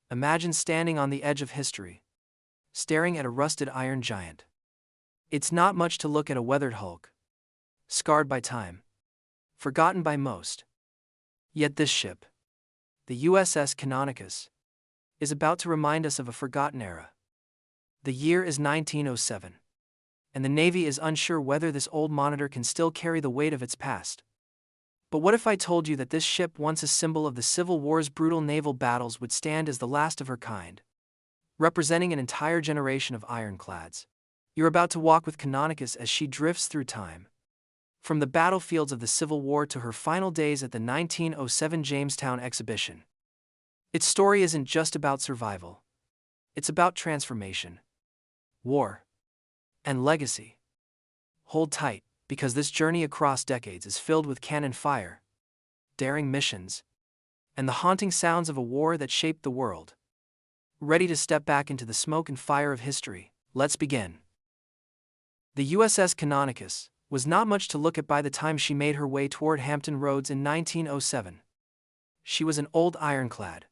Imagine standing on the edge of history, staring at a rusted iron giant. It's not much to look at a weathered hulk, scarred by time, forgotten by most. Yet this ship, the USS Canonicus, is about to remind us of a forgotten era. The year is 1907, and the Navy is unsure whether this old monitor can still carry the weight of its past. But what if I told you that this ship, once a symbol of the Civil War's brutal naval battles, would stand as the last of her kind, representing an entire generation of ironclads? You're about to walk with Canonicus as she drifts through time, from the battlefields of the Civil War to her final days at the 1907 Jamestown exhibition. Its story isn't just about survival. It's about transformation, war, and legacy. Hold tight, because this journey across decades is filled with cannon fire, daring missions, and the haunting sounds of a war that shaped the world. Ready to step back into the smoke and fire of history? Let's begin. The USS Canonicus was not much to look at by the time she made her way toward Hampton Roads in 1907. She was an old ironclad,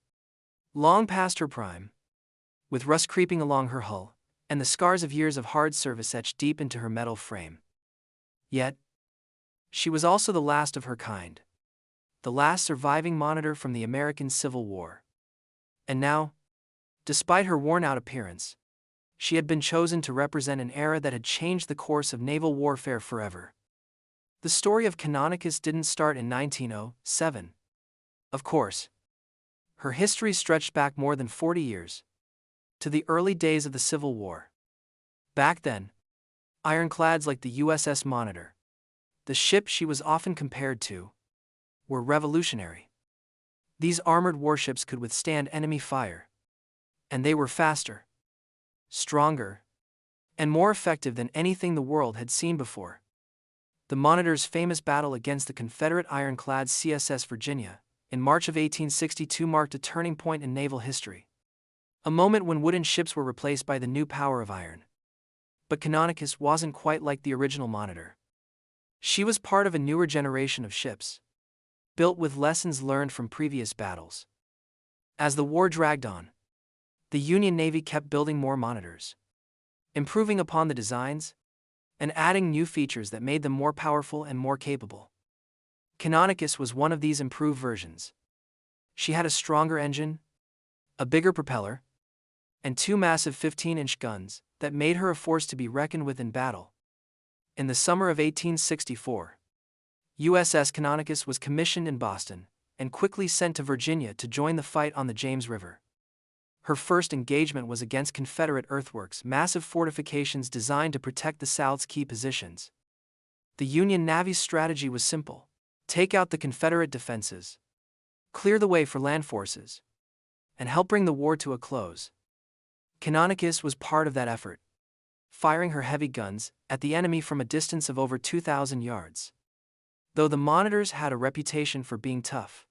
long past her prime, with rust creeping along her hull, and the scars of years of hard service etched deep into her metal frame. Yet, she was also the last of her kind, the last surviving monitor from the American Civil War. And now, despite her worn-out appearance, she had been chosen to represent an era that had changed the course of naval warfare forever. The story of Canonicus didn't start in 1907. Of course, her history stretched back more than 40 years, to the early days of the Civil War. Back then, ironclads like the USS Monitor, the ship she was often compared to, were revolutionary. These armored warships could withstand enemy fire, and they were faster, stronger, and more effective than anything the world had seen before. The Monitor's famous battle against the Confederate ironclad CSS Virginia, in March of 1862, marked a turning point in naval history. A moment when wooden ships were replaced by the new power of iron. But Canonicus wasn't quite like the original Monitor. She was part of a newer generation of ships, built with lessons learned from previous battles. As the war dragged on, the Union Navy kept building more monitors, improving upon the designs, and adding new features that made them more powerful and more capable. Canonicus was one of these improved versions. She had a stronger engine, a bigger propeller, and two massive 15-inch guns that made her a force to be reckoned with in battle. In the summer of 1864, USS Canonicus was commissioned in Boston and quickly sent to Virginia to join the fight on the James River. Her first engagement was against Confederate earthworks, massive fortifications designed to protect the South's key positions. The Union Navy's strategy was simple: take out the Confederate defenses, clear the way for land forces, and help bring the war to a close. Canonicus was part of that effort, firing her heavy guns at the enemy from a distance of over 2,000 yards. Though the Monitors had a reputation for being tough,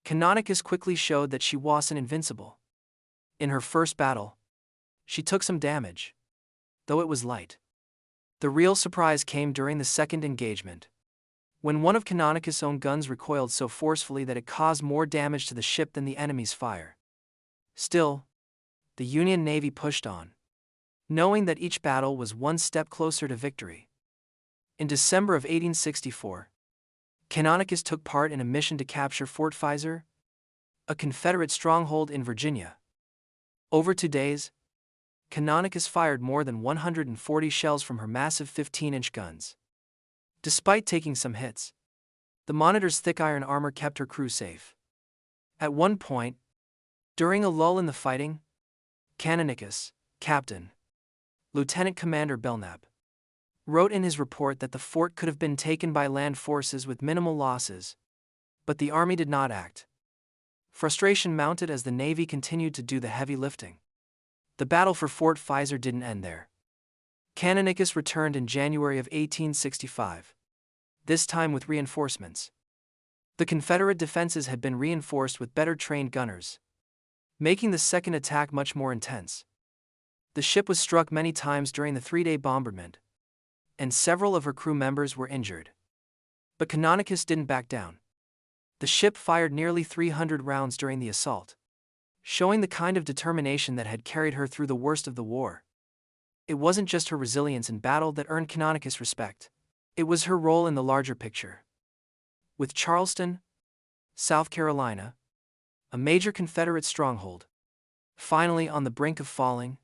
Canonicus quickly showed that she wasn't invincible. In her first battle, she took some damage, though it was light. The real surprise came during the second engagement, when one of Canonicus' own guns recoiled so forcefully that it caused more damage to the ship than the enemy's fire. Still, the Union Navy pushed on, knowing that each battle was one step closer to victory. In December of 1864, Canonicus took part in a mission to capture Fort Beauregard, a Confederate stronghold in Virginia. Over 2 days, Canonicus fired more than 140 shells from her massive 15-inch guns. Despite taking some hits, the Monitor's thick iron armor kept her crew safe. At one point, during a lull in the fighting, Canonicus, Captain, Lieutenant Commander Belknap, wrote in his report that the fort could have been taken by land forces with minimal losses, but the Army did not act. Frustration mounted as the Navy continued to do the heavy lifting. The battle for Fort Beauregard didn't end there. Canonicus returned in January of 1865, this time with reinforcements. The Confederate defenses had been reinforced with better trained gunners, making the second attack much more intense. The ship was struck many times during the 3-day bombardment, and several of her crew members were injured. But Canonicus didn't back down. The ship fired nearly 300 rounds during the assault, showing the kind of determination that had carried her through the worst of the war. It wasn't just her resilience in battle that earned Canonicus respect. It was her role in the larger picture. With Charleston, South Carolina, a major Confederate stronghold, finally on the brink of falling,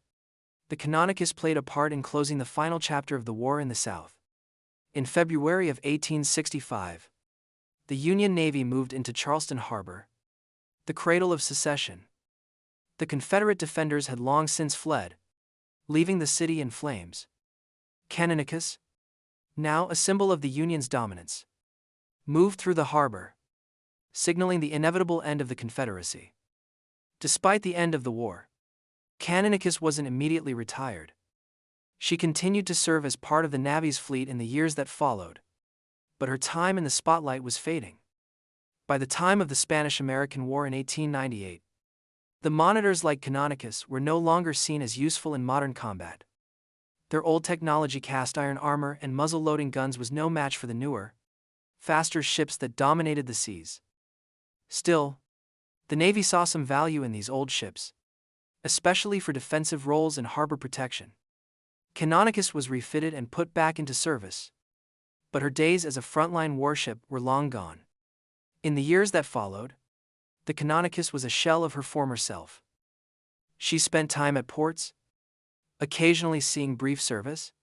the Canonicus played a part in closing the final chapter of the war in the South. In February of 1865, the Union Navy moved into Charleston Harbor, the cradle of secession. The Confederate defenders had long since fled, leaving the city in flames. Canonicus, now a symbol of the Union's dominance, moved through the harbor, signaling the inevitable end of the Confederacy. Despite the end of the war, Canonicus wasn't immediately retired. She continued to serve as part of the Navy's fleet in the years that followed, but her time in the spotlight was fading. By the time of the Spanish-American War in 1898, the monitors like Canonicus were no longer seen as useful in modern combat. Their old technology cast iron armor and muzzle-loading guns was no match for the newer, faster ships that dominated the seas. Still, the Navy saw some value in these old ships, especially for defensive roles and harbor protection. Canonicus was refitted and put back into service, but her days as a frontline warship were long gone. In the years that followed, the Canonicus was a shell of her former self. She spent time at ports, occasionally seeing brief service,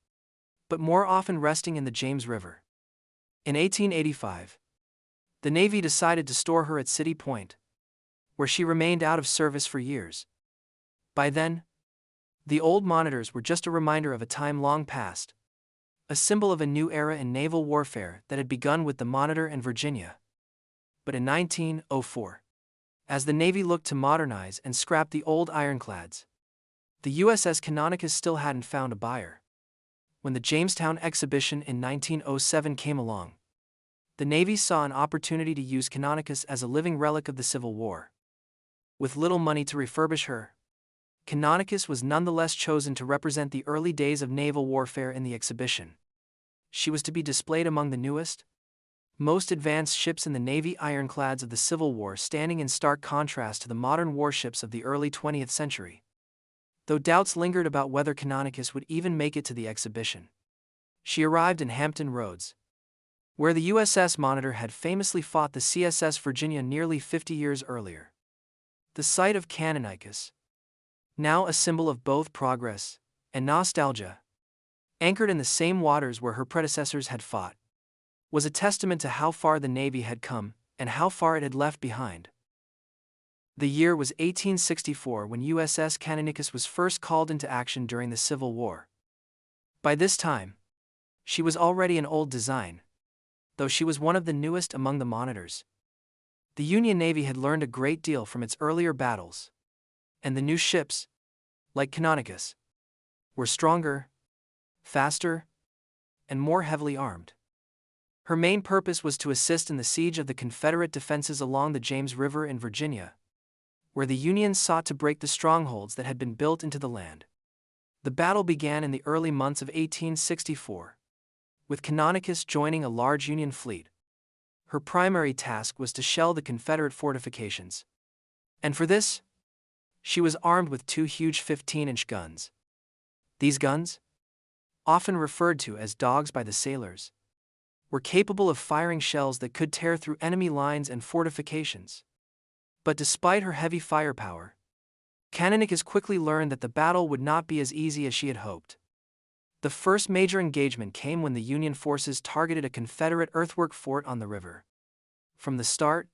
but more often resting in the James River. In 1885, the Navy decided to store her at City Point, where she remained out of service for years. By then, the old monitors were just a reminder of a time long past, a symbol of a new era in naval warfare that had begun with the Monitor and Virginia. But in 1904, as the Navy looked to modernize and scrap the old ironclads, the USS Canonicus still hadn't found a buyer. When the Jamestown exhibition in 1907 came along, the Navy saw an opportunity to use Canonicus as a living relic of the Civil War. With little money to refurbish her, Canonicus was nonetheless chosen to represent the early days of naval warfare in the exhibition. She was to be displayed among the newest, most advanced ships in the Navy ironclads of the Civil War, standing in stark contrast to the modern warships of the early 20th century. Though doubts lingered about whether Canonicus would even make it to the exhibition, she arrived in Hampton Roads, where the USS Monitor had famously fought the CSS Virginia nearly 50 years earlier. The sight of Canonicus, now a symbol of both progress and nostalgia, anchored in the same waters where her predecessors had fought, was a testament to how far the Navy had come and how far it had left behind. The year was 1864 when USS Canonicus was first called into action during the Civil War. By this time, she was already an old design, though she was one of the newest among the monitors. The Union Navy had learned a great deal from its earlier battles, and the new ships, like Canonicus, were stronger, faster, and more heavily armed. Her main purpose was to assist in the siege of the Confederate defenses along the James River in Virginia, where the Union sought to break the strongholds that had been built into the land. The battle began in the early months of 1864, with Canonicus joining a large Union fleet. Her primary task was to shell the Confederate fortifications, and for this, she was armed with two huge 15-inch guns. These guns, often referred to as dogs by the sailors, were capable of firing shells that could tear through enemy lines and fortifications. But despite her heavy firepower, Canonicus quickly learned that the battle would not be as easy as she had hoped. The first major engagement came when the Union forces targeted a Confederate earthwork fort on the river. From the start,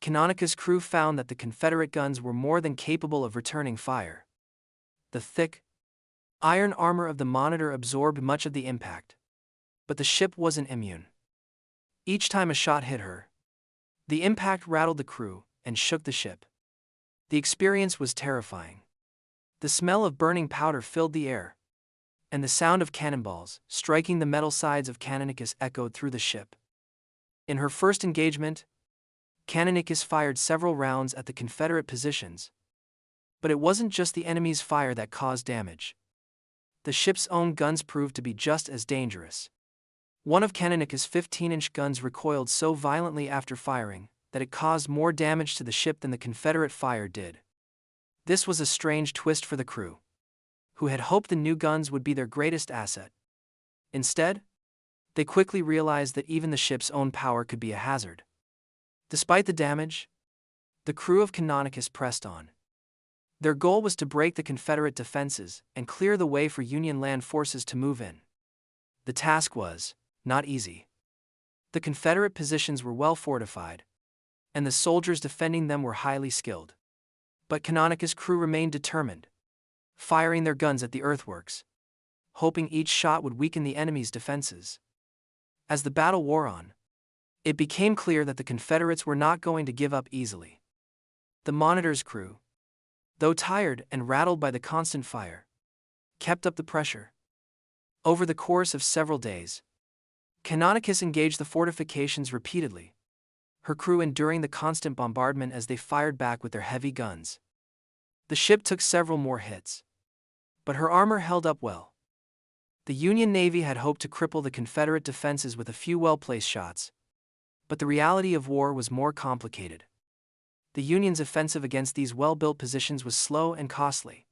Canonicus' crew found that the Confederate guns were more than capable of returning fire. The thick, iron armor of the Monitor absorbed much of the impact, but the ship wasn't immune. Each time a shot hit her, the impact rattled the crew and shook the ship. The experience was terrifying. The smell of burning powder filled the air, and the sound of cannonballs striking the metal sides of Canonicus echoed through the ship. In her first engagement, Canonicus fired several rounds at the Confederate positions, but it wasn't just the enemy's fire that caused damage. The ship's own guns proved to be just as dangerous. One of Canonicus' 15-inch guns recoiled so violently after firing that it caused more damage to the ship than the Confederate fire did. This was a strange twist for the crew, who had hoped the new guns would be their greatest asset. Instead, they quickly realized that even the ship's own power could be a hazard. Despite the damage, the crew of Canonicus pressed on. Their goal was to break the Confederate defenses and clear the way for Union land forces to move in. The task was not easy. The Confederate positions were well fortified, and the soldiers defending them were highly skilled. But Canonicus' crew remained determined, firing their guns at the earthworks, hoping each shot would weaken the enemy's defenses. As the battle wore on, it became clear that the Confederates were not going to give up easily. The Monitor's crew, though tired and rattled by the constant fire, kept up the pressure. Over the course of several days, Canonicus engaged the fortifications repeatedly, her crew enduring the constant bombardment as they fired back with their heavy guns. The ship took several more hits, but her armor held up well. The Union Navy had hoped to cripple the Confederate defenses with a few well-placed shots, but the reality of war was more complicated. The Union's offensive against these well-built positions was slow and costly.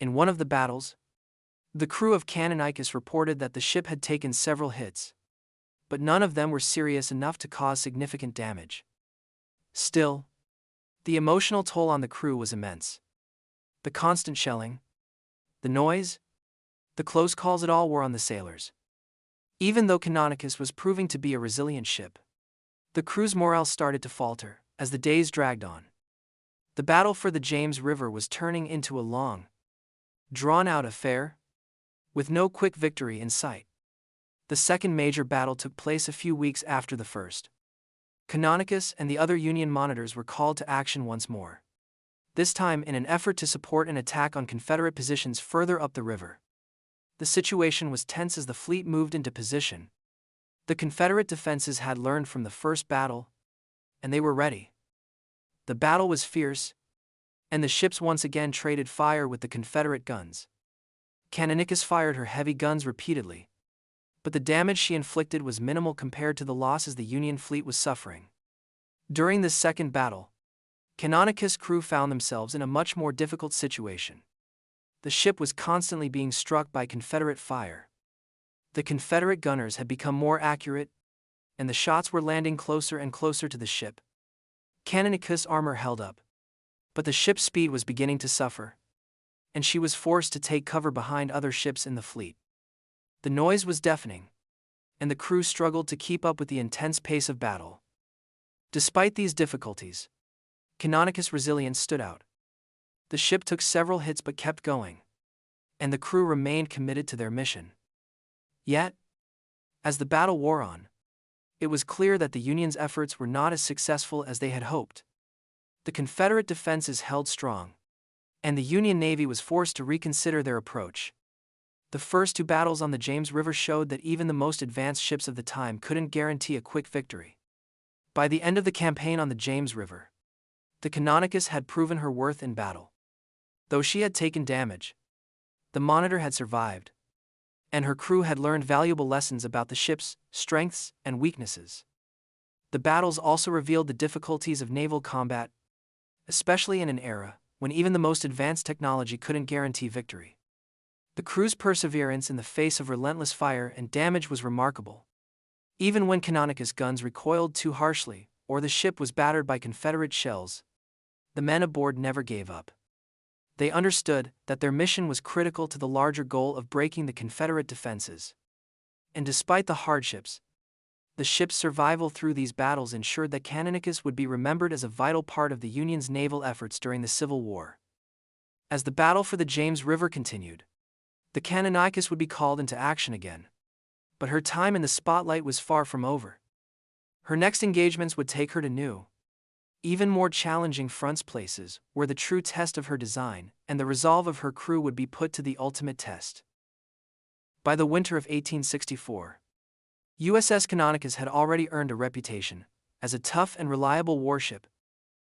In one of the battles, the crew of Canonicus reported that the ship had taken several hits, but none of them were serious enough to cause significant damage. Still, the emotional toll on the crew was immense. The constant shelling, the noise, the close calls, it all wore on the sailors. Even though Canonicus was proving to be a resilient ship, the crew's morale started to falter as the days dragged on. The battle for the James River was turning into a long, drawn-out affair, with no quick victory in sight. The second major battle took place a few weeks after the first. Canonicus and the other Union monitors were called to action once more, this time in an effort to support an attack on Confederate positions further up the river. The situation was tense as the fleet moved into position. The Confederate defenses had learned from the first battle, and they were ready. The battle was fierce, and the ships once again traded fire with the Confederate guns. Canonicus fired her heavy guns repeatedly, but the damage she inflicted was minimal compared to the losses the Union fleet was suffering. During this second battle, Canonicus' crew found themselves in a much more difficult situation. The ship was constantly being struck by Confederate fire. The Confederate gunners had become more accurate, and the shots were landing closer and closer to the ship. Canonicus' armor held up, but the ship's speed was beginning to suffer, and she was forced to take cover behind other ships in the fleet. The noise was deafening, and the crew struggled to keep up with the intense pace of battle. Despite these difficulties, Canonicus' resilience stood out. The ship took several hits but kept going, and the crew remained committed to their mission. Yet, as the battle wore on, it was clear that the Union's efforts were not as successful as they had hoped. The Confederate defenses held strong, and the Union Navy was forced to reconsider their approach. The first two battles on the James River showed that even the most advanced ships of the time couldn't guarantee a quick victory. By the end of the campaign on the James River, the Canonicus had proven her worth in battle. Though she had taken damage, the Monitor had survived, and her crew had learned valuable lessons about the ship's strengths and weaknesses. The battles also revealed the difficulties of naval combat, especially in an era when even the most advanced technology couldn't guarantee victory. The crew's perseverance in the face of relentless fire and damage was remarkable. Even when Canonicus' guns recoiled too harshly, or the ship was battered by Confederate shells, the men aboard never gave up. They understood that their mission was critical to the larger goal of breaking the Confederate defenses. And despite the hardships, the ship's survival through these battles ensured that Canonicus would be remembered as a vital part of the Union's naval efforts during the Civil War. As the battle for the James River continued, the Canonicus would be called into action again. But her time in the spotlight was far from over. Her next engagements would take her to new, even more challenging fronts, places where the true test of her design and the resolve of her crew would be put to the ultimate test. By the winter of 1864, USS Canonicus had already earned a reputation as a tough and reliable warship,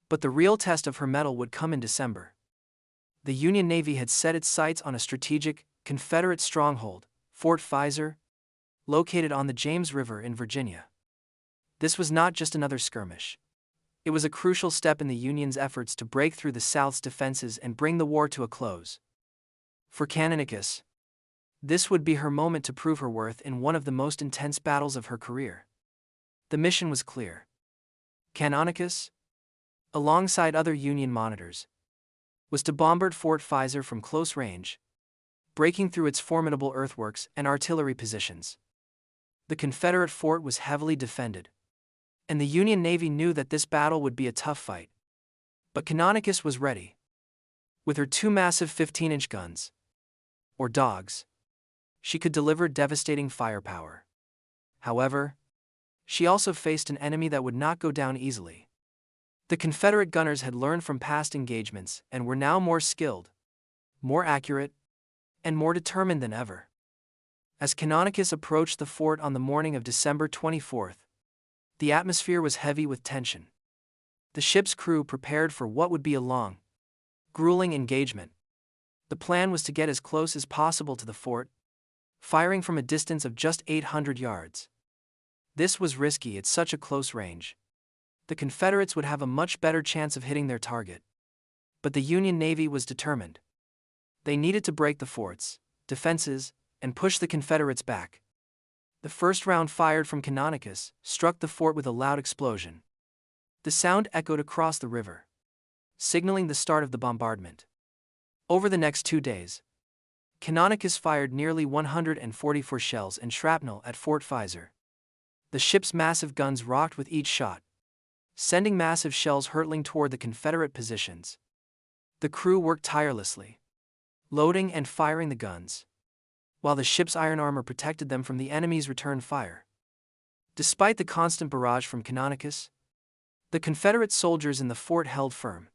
but the real test of her mettle would come in December. The Union Navy had set its sights on a strategic Confederate stronghold, Fort Beauregard, located on the James River in Virginia. This was not just another skirmish. It was a crucial step in the Union's efforts to break through the South's defenses and bring the war to a close. For Canonicus, this would be her moment to prove her worth in one of the most intense battles of her career. The mission was clear. Canonicus, alongside other Union monitors, was to bombard Fort Pfizer from close range, breaking through its formidable earthworks and artillery positions. The Confederate fort was heavily defended, and the Union Navy knew that this battle would be a tough fight. But Canonicus was ready. With her two massive 15-inch guns, or dogs, she could deliver devastating firepower. However, she also faced an enemy that would not go down easily. The Confederate gunners had learned from past engagements and were now more skilled, more accurate, and more determined than ever. As Canonicus approached the fort on the morning of December 24th, the atmosphere was heavy with tension. The ship's crew prepared for what would be a long, grueling engagement. The plan was to get as close as possible to the fort, firing from a distance of just 800 yards. This was risky at such a close range. The Confederates would have a much better chance of hitting their target. But the Union Navy was determined. They needed to break the fort's defenses and push the Confederates back. The first round fired from Canonicus struck the fort with a loud explosion. The sound echoed across the river, signaling the start of the bombardment. Over the next 2 days, Canonicus fired nearly 144 shells and shrapnel at Fort Pfizer. The ship's massive guns rocked with each shot, sending massive shells hurtling toward the Confederate positions. The crew worked tirelessly, loading and firing the guns, while the ship's iron armor protected them from the enemy's return fire. Despite the constant barrage from Canonicus, the Confederate soldiers in the fort held firm.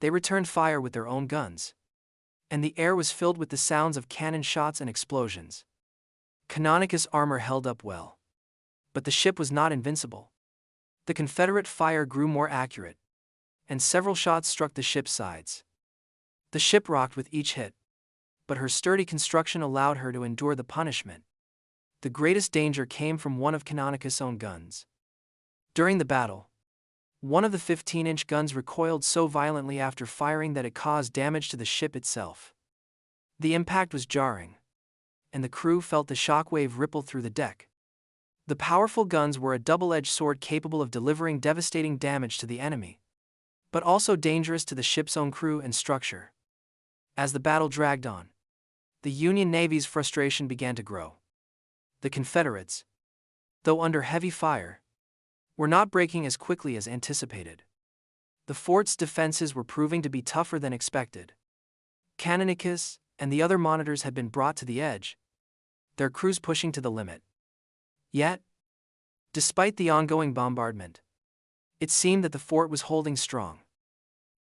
They returned fire with their own guns, and the air was filled with the sounds of cannon shots and explosions. Canonicus' armor held up well, but the ship was not invincible. The Confederate fire grew more accurate, and several shots struck the ship's sides. The ship rocked with each hit, but her sturdy construction allowed her to endure the punishment. The greatest danger came from one of Canonicus' own guns. During the battle, one of the 15-inch guns recoiled so violently after firing that it caused damage to the ship itself. The impact was jarring, and the crew felt the shockwave ripple through the deck. The powerful guns were a double-edged sword capable of delivering devastating damage to the enemy, but also dangerous to the ship's own crew and structure. As the battle dragged on, the Union Navy's frustration began to grow. The Confederates, though under heavy fire, were not breaking as quickly as anticipated. The fort's defenses were proving to be tougher than expected. Canonicus and the other monitors had been brought to the edge, their crews pushing to the limit. Yet, despite the ongoing bombardment, it seemed that the fort was holding strong.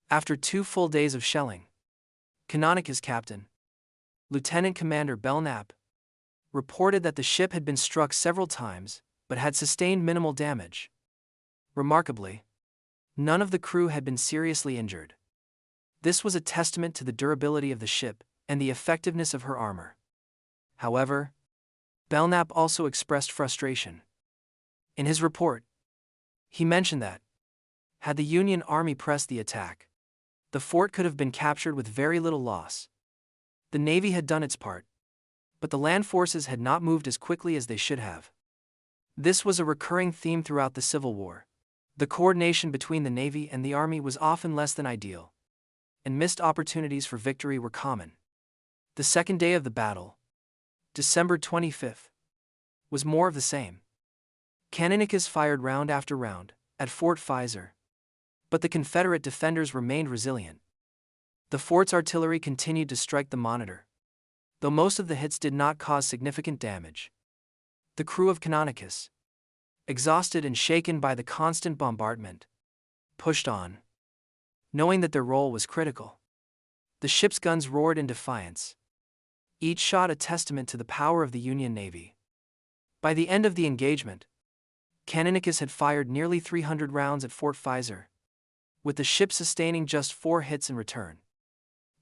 After 2 full days of shelling, Canonicus' captain, Lieutenant Commander Belknap, reported that the ship had been struck several times but had sustained minimal damage. Remarkably, none of the crew had been seriously injured. This was a testament to the durability of the ship and the effectiveness of her armor. However, Belknap also expressed frustration. In his report, he mentioned that, had the Union Army pressed the attack, the fort could have been captured with very little loss. The Navy had done its part, but the land forces had not moved as quickly as they should have. This was a recurring theme throughout the Civil War. The coordination between the Navy and the Army was often less than ideal, and missed opportunities for victory were common. The second day of the battle, December 25th, was more of the same. Canonicus fired round after round at Fort Pfizer, but the Confederate defenders remained resilient. The fort's artillery continued to strike the Monitor, though most of the hits did not cause significant damage. The crew of Canonicus, exhausted and shaken by the constant bombardment, pushed on, knowing that their role was critical. The ship's guns roared in defiance, each shot a testament to the power of the Union Navy. By the end of the engagement, Canonicus had fired nearly 300 rounds at Fort Pfizer, with the ship sustaining just 4 hits in return.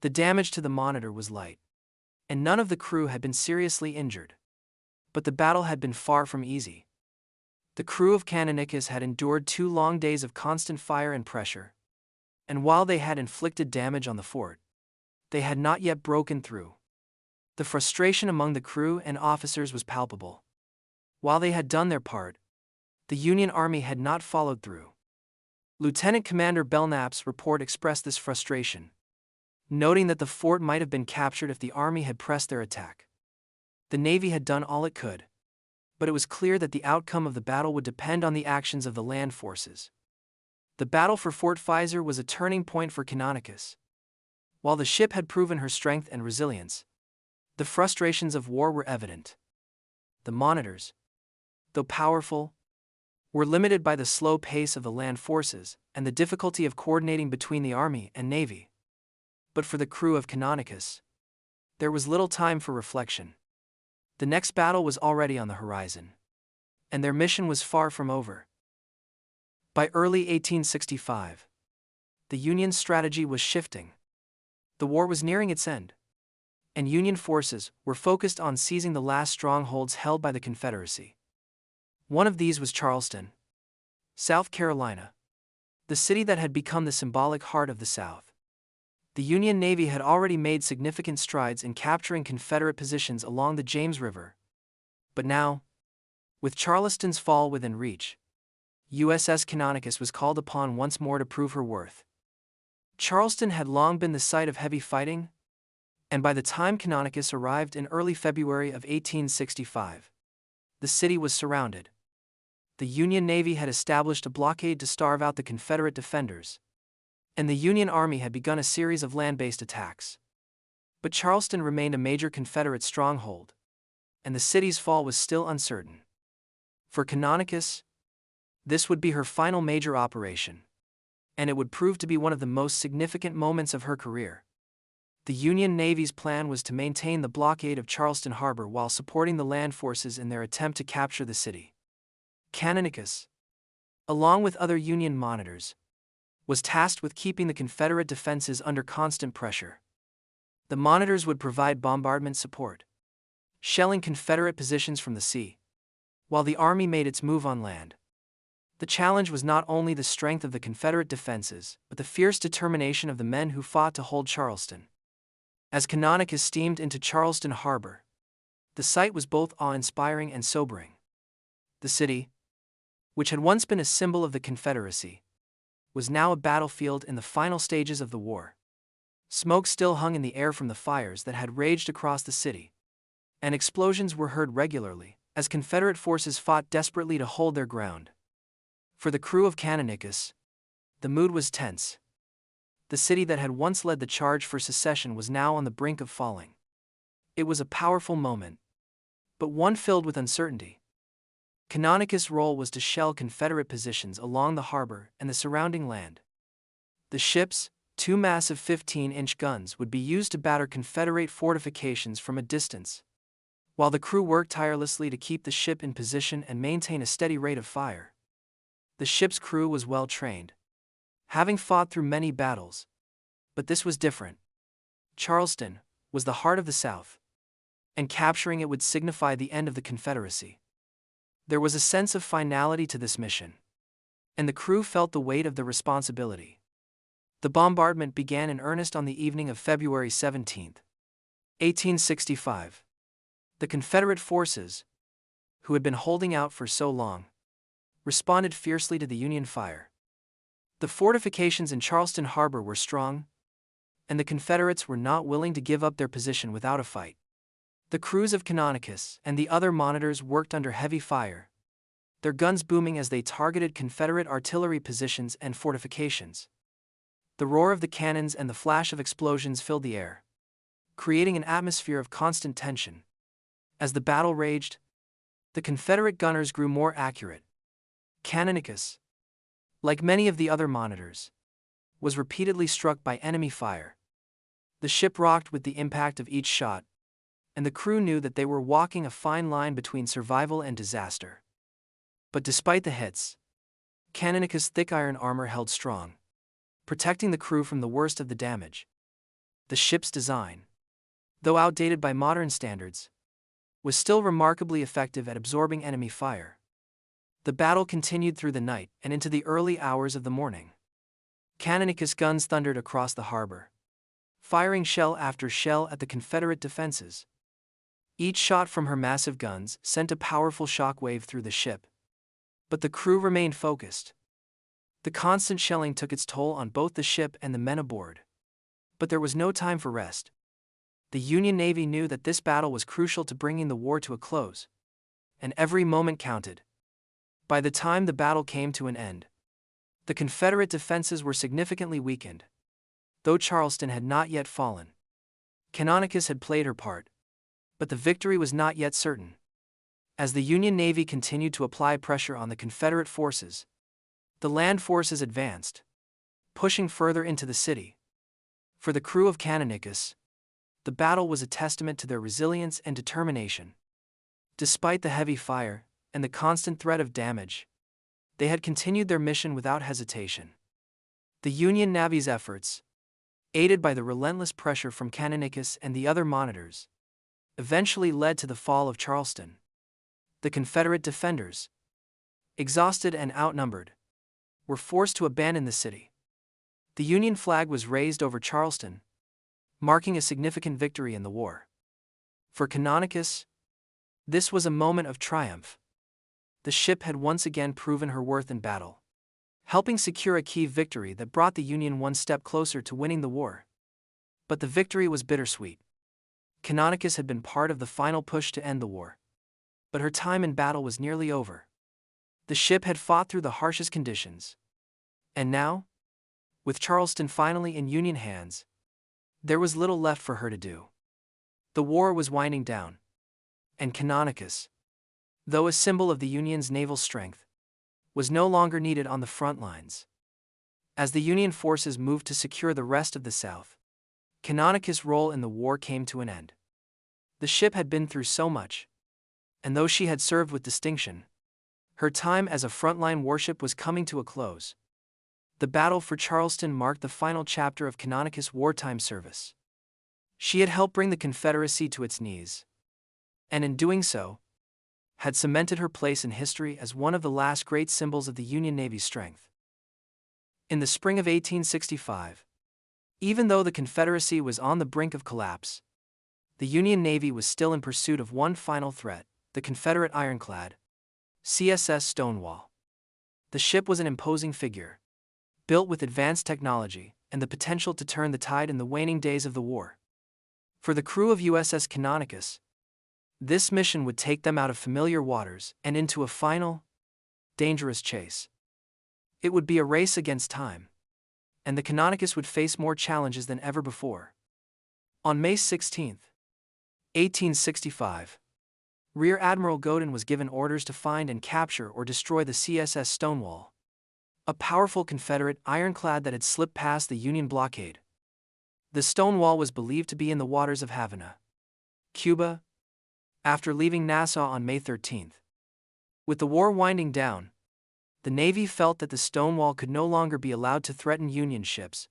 The damage to the Monitor was light, and none of the crew had been seriously injured. But the battle had been far from easy. The crew of Canonicus had endured 2 long days of constant fire and pressure, and while they had inflicted damage on the fort, they had not yet broken through. The frustration among the crew and officers was palpable. While they had done their part, the Union Army had not followed through. Lieutenant Commander Belknap's report expressed this frustration, noting that the fort might have been captured if the Army had pressed their attack. The Navy had done all it could, but it was clear that the outcome of the battle would depend on the actions of the land forces. The battle for Fort Pfizer was a turning point for Canonicus. While the ship had proven her strength and resilience, the frustrations of war were evident. The monitors, though powerful, were limited by the slow pace of the land forces and the difficulty of coordinating between the Army and Navy. But for the crew of Canonicus, there was little time for reflection. The next battle was already on the horizon, and their mission was far from over. By early 1865, the Union's strategy was shifting. The war was nearing its end, and Union forces were focused on seizing the last strongholds held by the Confederacy. One of these was Charleston, South Carolina, the city that had become the symbolic heart of the South. The Union Navy had already made significant strides in capturing Confederate positions along the James River. But now, with Charleston's fall within reach, USS Canonicus was called upon once more to prove her worth. Charleston had long been the site of heavy fighting, and by the time Canonicus arrived in early February of 1865, the city was surrounded. The Union Navy had established a blockade to starve out the Confederate defenders, and the Union Army had begun a series of land-based attacks. But Charleston remained a major Confederate stronghold, and the city's fall was still uncertain. For Canonicus, this would be her final major operation, and it would prove to be one of the most significant moments of her career. The Union Navy's plan was to maintain the blockade of Charleston Harbor while supporting the land forces in their attempt to capture the city. Canonicus, along with other Union monitors, was tasked with keeping the Confederate defenses under constant pressure. The monitors would provide bombardment support, shelling Confederate positions from the sea, while the Army made its move on land. The challenge was not only the strength of the Confederate defenses, but the fierce determination of the men who fought to hold Charleston. As Canonicus steamed into Charleston Harbor, the sight was both awe-inspiring and sobering. The city, which had once been a symbol of the Confederacy, was now a battlefield in the final stages of the war. Smoke still hung in the air from the fires that had raged across the city, and explosions were heard regularly as Confederate forces fought desperately to hold their ground. For the crew of Canonicus, the mood was tense. The city that had once led the charge for secession was now on the brink of falling. It was a powerful moment, but one filled with uncertainty. Canonicus' role was to shell Confederate positions along the harbor and the surrounding land. The ship's 2 massive 15-inch guns would be used to batter Confederate fortifications from a distance, while the crew worked tirelessly to keep the ship in position and maintain a steady rate of fire. The ship's crew was well trained, having fought through many battles, but this was different. Charleston was the heart of the South, and capturing it would signify the end of the Confederacy. There was a sense of finality to this mission, and the crew felt the weight of the responsibility. The bombardment began in earnest on the evening of February 17, 1865. The Confederate forces, who had been holding out for so long, responded fiercely to the Union fire. The fortifications in Charleston Harbor were strong, and the Confederates were not willing to give up their position without a fight. The crews of Canonicus and the other monitors worked under heavy fire, their guns booming as they targeted Confederate artillery positions and fortifications. The roar of the cannons and the flash of explosions filled the air, creating an atmosphere of constant tension. As the battle raged, the Confederate gunners grew more accurate. Canonicus, like many of the other monitors, was repeatedly struck by enemy fire. The ship rocked with the impact of each shot, and the crew knew that they were walking a fine line between survival and disaster. But despite the hits, Canonicus' thick iron armor held strong, protecting the crew from the worst of the damage. The ship's design, though outdated by modern standards, was still remarkably effective at absorbing enemy fire. The battle continued through the night and into the early hours of the morning. Canonicus guns thundered across the harbor, firing shell after shell at the Confederate defenses. Each shot from her massive guns sent a powerful shock wave through the ship. But the crew remained focused. The constant shelling took its toll on both the ship and the men aboard. But there was no time for rest. The Union Navy knew that this battle was crucial to bringing the war to a close, and every moment counted. By the time the battle came to an end, the Confederate defenses were significantly weakened. Though Charleston had not yet fallen, Canonicus had played her part, but the victory was not yet certain. As the Union Navy continued to apply pressure on the Confederate forces, the land forces advanced, pushing further into the city. For the crew of Canonicus, the battle was a testament to their resilience and determination. Despite the heavy fire and the constant threat of damage, they had continued their mission without hesitation. The Union Navy's efforts, aided by the relentless pressure from Canonicus and the other monitors, eventually led to the fall of Charleston. The Confederate defenders, exhausted and outnumbered, were forced to abandon the city. The Union flag was raised over Charleston, marking a significant victory in the war. For Canonicus, this was a moment of triumph. The ship had once again proven her worth in battle, helping secure a key victory that brought the Union one step closer to winning the war. But the victory was bittersweet. Canonicus had been part of the final push to end the war, but her time in battle was nearly over. The ship had fought through the harshest conditions, and now, with Charleston finally in Union hands, there was little left for her to do. The war was winding down, and Canonicus, though a symbol of the Union's naval strength, was no longer needed on the front lines. As the Union forces moved to secure the rest of the South, Canonicus' role in the war came to an end. The ship had been through so much, and though she had served with distinction, her time as a frontline warship was coming to a close. The battle for Charleston marked the final chapter of Canonicus' wartime service. She had helped bring the Confederacy to its knees, and in doing so, had cemented her place in history as one of the last great symbols of the Union Navy's strength. In the spring of 1865, even though the Confederacy was on the brink of collapse, the Union Navy was still in pursuit of one final threat, the Confederate ironclad, CSS Stonewall. The ship was an imposing figure, built with advanced technology and the potential to turn the tide in the waning days of the war. For the crew of USS Canonicus, this mission would take them out of familiar waters and into a final, dangerous chase. It would be a race against time, and the Canonicus would face more challenges than ever before. On May 16, 1865, Rear Admiral Godin was given orders to find and capture or destroy the CSS Stonewall, a powerful Confederate ironclad that had slipped past the Union blockade. The Stonewall was believed to be in the waters of Havana, Cuba, after leaving Nassau on May 13. With the war winding down, the Navy felt that the Stonewall could no longer be allowed to threaten Union ships,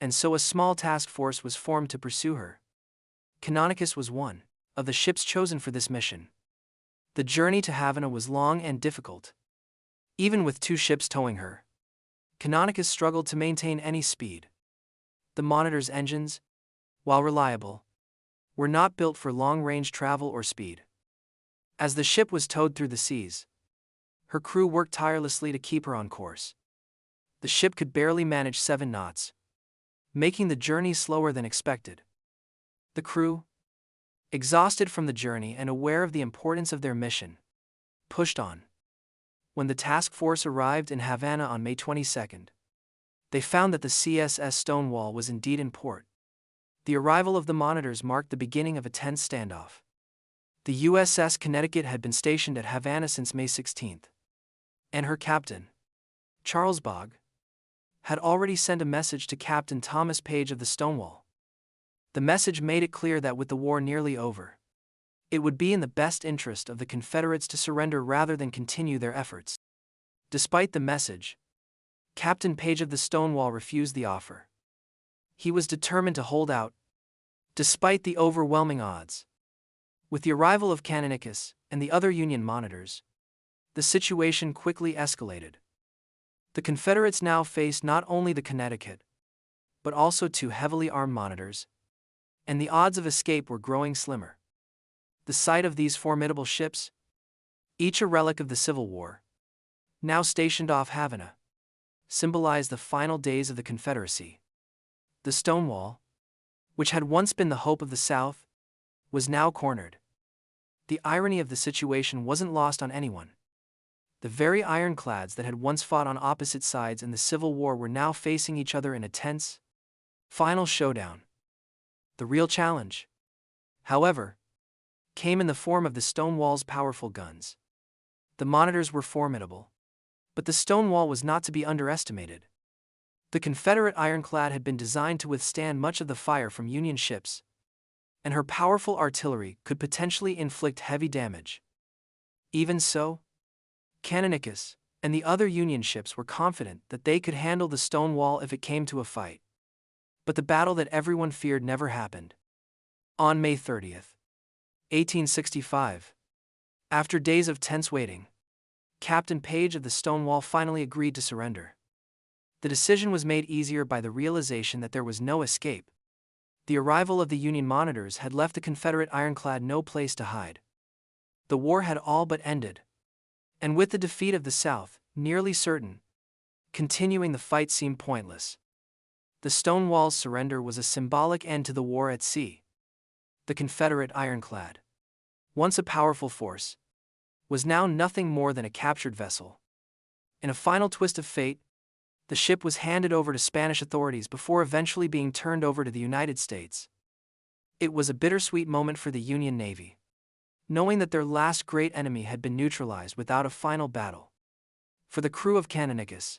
and so a small task force was formed to pursue her. Canonicus was one of the ships chosen for this mission. The journey to Havana was long and difficult. Even with two ships towing her, Canonicus struggled to maintain any speed. The Monitor's engines, while reliable, were not built for long-range travel or speed. As the ship was towed through the seas, her crew worked tirelessly to keep her on course. The ship could barely manage 7 knots, making the journey slower than expected. The crew, exhausted from the journey and aware of the importance of their mission, pushed on. When the task force arrived in Havana on May 22, they found that the CSS Stonewall was indeed in port. The arrival of the monitors marked the beginning of a tense standoff. The USS Connecticut had been stationed at Havana since May 16, and her captain, Charles Bogg, had already sent a message to Captain Thomas Page of the Stonewall. The message made it clear that with the war nearly over, it would be in the best interest of the Confederates to surrender rather than continue their efforts. Despite the message, Captain Page of the Stonewall refused the offer. He was determined to hold out, despite the overwhelming odds. With the arrival of Canonicus and the other Union monitors, The situation quickly escalated. The Confederates now faced not only the Connecticut, but also two heavily armed monitors, and the odds of escape were growing slimmer. The sight of these formidable ships, each a relic of the Civil War, now stationed off Havana, symbolized the final days of the Confederacy. The Stonewall, which had once been the hope of the South, was now cornered. The irony of the situation wasn't lost on anyone. The very ironclads that had once fought on opposite sides in the Civil War were now facing each other in a tense, final showdown. The real challenge, however, came in the form of the Stonewall's powerful guns. The monitors were formidable, but the Stonewall was not to be underestimated. The Confederate ironclad had been designed to withstand much of the fire from Union ships, and her powerful artillery could potentially inflict heavy damage. Even so, Canonicus and the other Union ships were confident that they could handle the Stonewall if it came to a fight. But the battle that everyone feared never happened. On May 30th, 1865, after days of tense waiting, Captain Page of the Stonewall finally agreed to surrender. The decision was made easier by the realization that there was no escape. The arrival of the Union monitors had left the Confederate ironclad no place to hide. The war had all but ended, and with the defeat of the South nearly certain, continuing the fight seemed pointless. The Stonewall's surrender was a symbolic end to the war at sea. The Confederate ironclad, once a powerful force, was now nothing more than a captured vessel. In a final twist of fate, the ship was handed over to Spanish authorities before eventually being turned over to the United States. It was a bittersweet moment for the Union Navy, knowing that their last great enemy had been neutralized without a final battle. For the crew of Canonicus,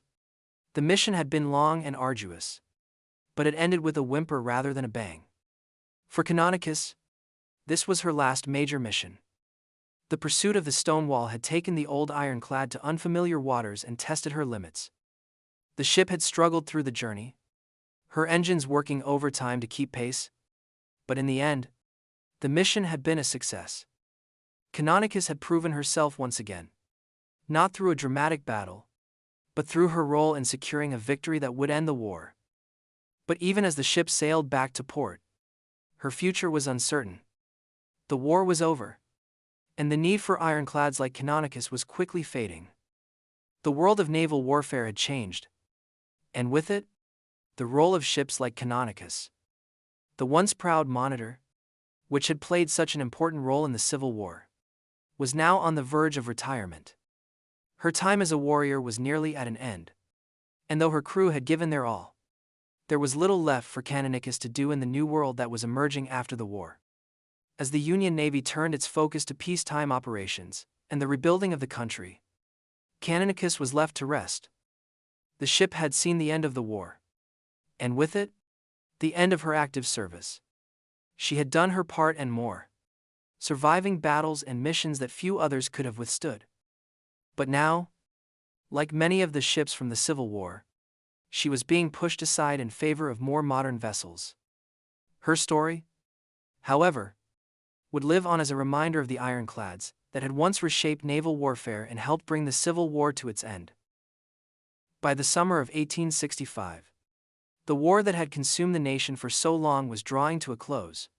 the mission had been long and arduous, but it ended with a whimper rather than a bang. For Canonicus, this was her last major mission. The pursuit of the Stonewall had taken the old ironclad to unfamiliar waters and tested her limits. The ship had struggled through the journey, her engines working overtime to keep pace, but in the end, the mission had been a success. Canonicus had proven herself once again, not through a dramatic battle, but through her role in securing a victory that would end the war. But even as the ship sailed back to port, her future was uncertain. The war was over, and the need for ironclads like Canonicus was quickly fading. The world of naval warfare had changed, and with it, the role of ships like Canonicus. The once proud Monitor, which had played such an important role in the Civil War, was now on the verge of retirement. Her time as a warrior was nearly at an end, and though her crew had given their all, there was little left for Canonicus to do in the new world that was emerging after the war. As the Union Navy turned its focus to peacetime operations and the rebuilding of the country, Canonicus was left to rest. The ship had seen the end of the war, and with it, the end of her active service. She had done her part and more, surviving battles and missions that few others could have withstood. But now, like many of the ships from the Civil War, she was being pushed aside in favor of more modern vessels. Her story, however, would live on as a reminder of the ironclads that had once reshaped naval warfare and helped bring the Civil War to its end. By the summer of 1865, the war that had consumed the nation for so long was drawing to a close.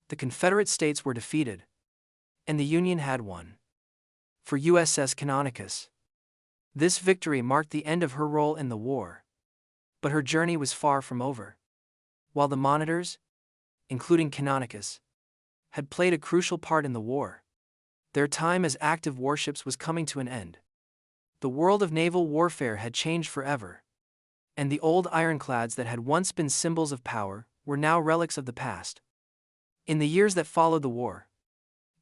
The Confederate States were defeated, and the Union had won. For USS Canonicus, this victory marked the end of her role in the war, but her journey was far from over. While the monitors, including Canonicus, had played a crucial part in the war, their time as active warships was coming to an end. The world of naval warfare had changed forever, and the old ironclads that had once been symbols of power were now relics of the past. In the years that followed the war,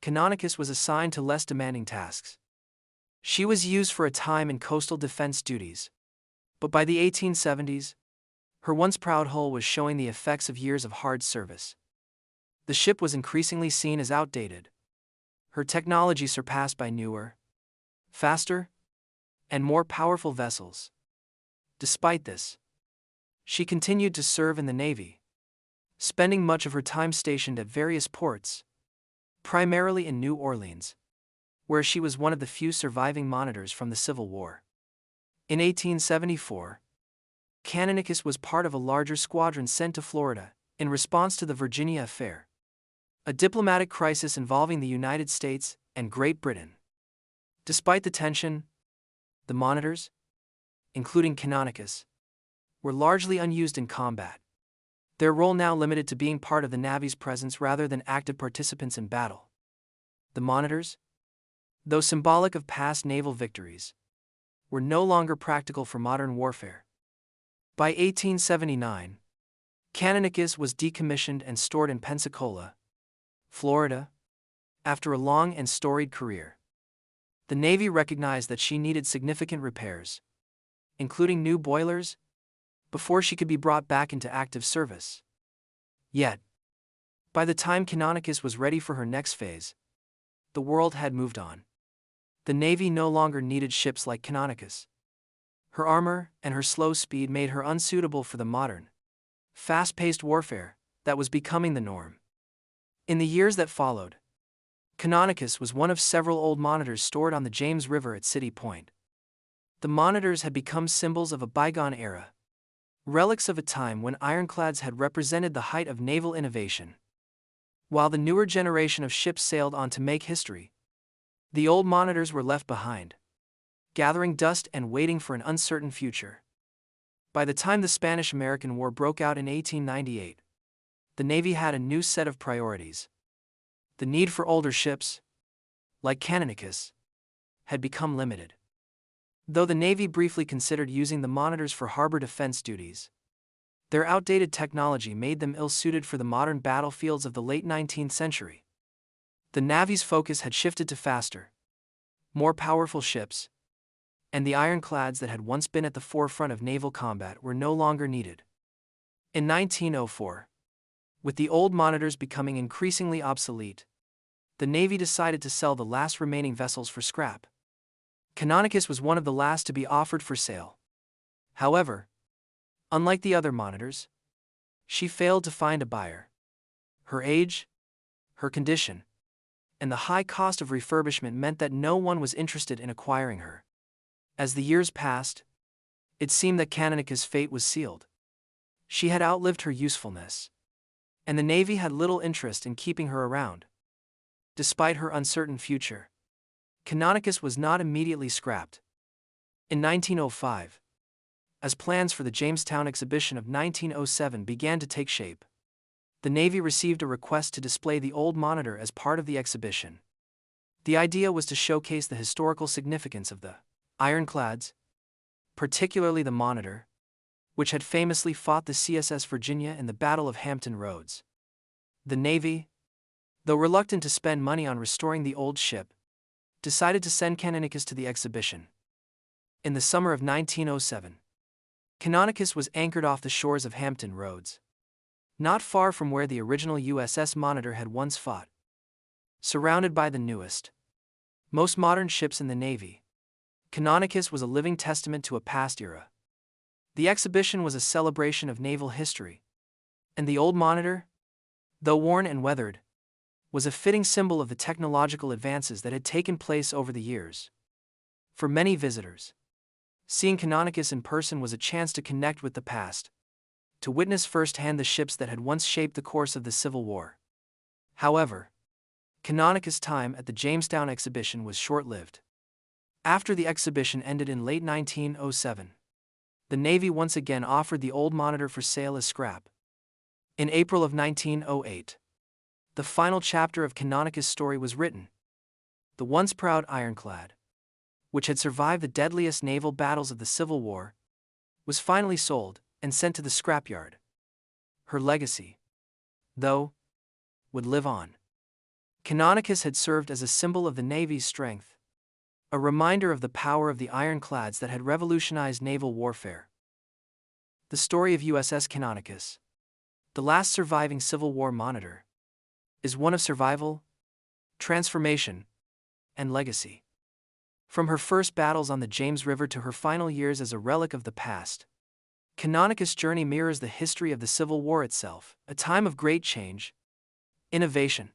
Canonicus was assigned to less demanding tasks. She was used for a time in coastal defense duties, but by the 1870s, her once proud hull was showing the effects of years of hard service. The ship was increasingly seen as outdated, her technology surpassed by newer, faster, and more powerful vessels. Despite this, she continued to serve in the Navy, spending much of her time stationed at various ports, primarily in New Orleans, where she was one of the few surviving monitors from the Civil War. In 1874, Canonicus was part of a larger squadron sent to Florida in response to the Virginius Affair, a diplomatic crisis involving the United States and Great Britain. Despite the tension, the monitors, including Canonicus, were largely unused in combat, their role now limited to being part of the Navy's presence rather than active participants in battle. The monitors, though symbolic of past naval victories, were no longer practical for modern warfare. By 1879, Canonicus was decommissioned and stored in Pensacola, Florida, after a long and storied career. The Navy recognized that she needed significant repairs, including new boilers, before she could be brought back into active service. Yet, by the time Canonicus was ready for her next phase, the world had moved on. The Navy no longer needed ships like Canonicus. Her armor and her slow speed made her unsuitable for the modern, fast-paced warfare that was becoming the norm. In the years that followed, Canonicus was one of several old monitors stored on the James River at City Point. The monitors had become symbols of a bygone era, relics of a time when ironclads had represented the height of naval innovation. While the newer generation of ships sailed on to make history, the old monitors were left behind, gathering dust and waiting for an uncertain future. By the time the Spanish-American War broke out in 1898, the Navy had a new set of priorities. The need for older ships, like Canonicus, had become limited. Though the Navy briefly considered using the monitors for harbor defense duties, their outdated technology made them ill-suited for the modern battlefields of the late 19th century. The Navy's focus had shifted to faster, more powerful ships, and the ironclads that had once been at the forefront of naval combat were no longer needed. In 1904, with the old monitors becoming increasingly obsolete, the Navy decided to sell the last remaining vessels for scrap. Canonicus was one of the last to be offered for sale. However, unlike the other monitors, she failed to find a buyer. Her age, her condition, and the high cost of refurbishment meant that no one was interested in acquiring her. As the years passed, it seemed that Canonicus' fate was sealed. She had outlived her usefulness, and the Navy had little interest in keeping her around. Despite her uncertain future, Canonicus was not immediately scrapped. In 1905, as plans for the Jamestown exhibition of 1907 began to take shape, the Navy received a request to display the old monitor as part of the exhibition. The idea was to showcase the historical significance of the ironclads, particularly the Monitor, which had famously fought the CSS Virginia in the Battle of Hampton Roads. The Navy, though reluctant to spend money on restoring the old ship, decided to send Canonicus to the exhibition. In the summer of 1907, Canonicus was anchored off the shores of Hampton Roads, not far from where the original USS Monitor had once fought. Surrounded by the newest, most modern ships in the Navy, Canonicus was a living testament to a past era. The exhibition was a celebration of naval history, and the old Monitor, though worn and weathered, was a fitting symbol of the technological advances that had taken place over the years. For many visitors, seeing Canonicus in person was a chance to connect with the past, to witness firsthand the ships that had once shaped the course of the Civil War. However, Canonicus' time at the Jamestown exhibition was short-lived. After the exhibition ended in late 1907, the Navy once again offered the old Monitor for sale as scrap. In April of 1908, the final chapter of Canonicus' story was written. The once proud ironclad, which had survived the deadliest naval battles of the Civil War, was finally sold and sent to the scrapyard. Her legacy, though, would live on. Canonicus had served as a symbol of the Navy's strength, a reminder of the power of the ironclads that had revolutionized naval warfare. The story of USS Canonicus, the last surviving Civil War monitor, is one of survival, transformation, and legacy. From her first battles on the James River to her final years as a relic of the past, Canonicus' journey mirrors the history of the Civil War itself, a time of great change, innovation,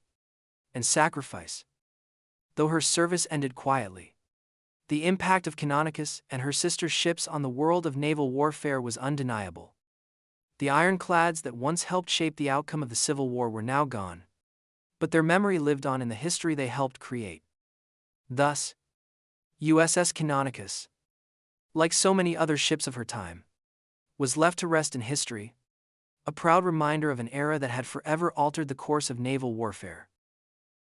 and sacrifice. though her service ended quietly. The impact of Canonicus and her sister ships on the world of naval warfare was undeniable. The ironclads that once helped shape the outcome of the Civil War were now gone, but their memory lived on in the history they helped create. Thus, USS Canonicus, like so many other ships of her time, was left to rest in history, a proud reminder of an era that had forever altered the course of naval warfare.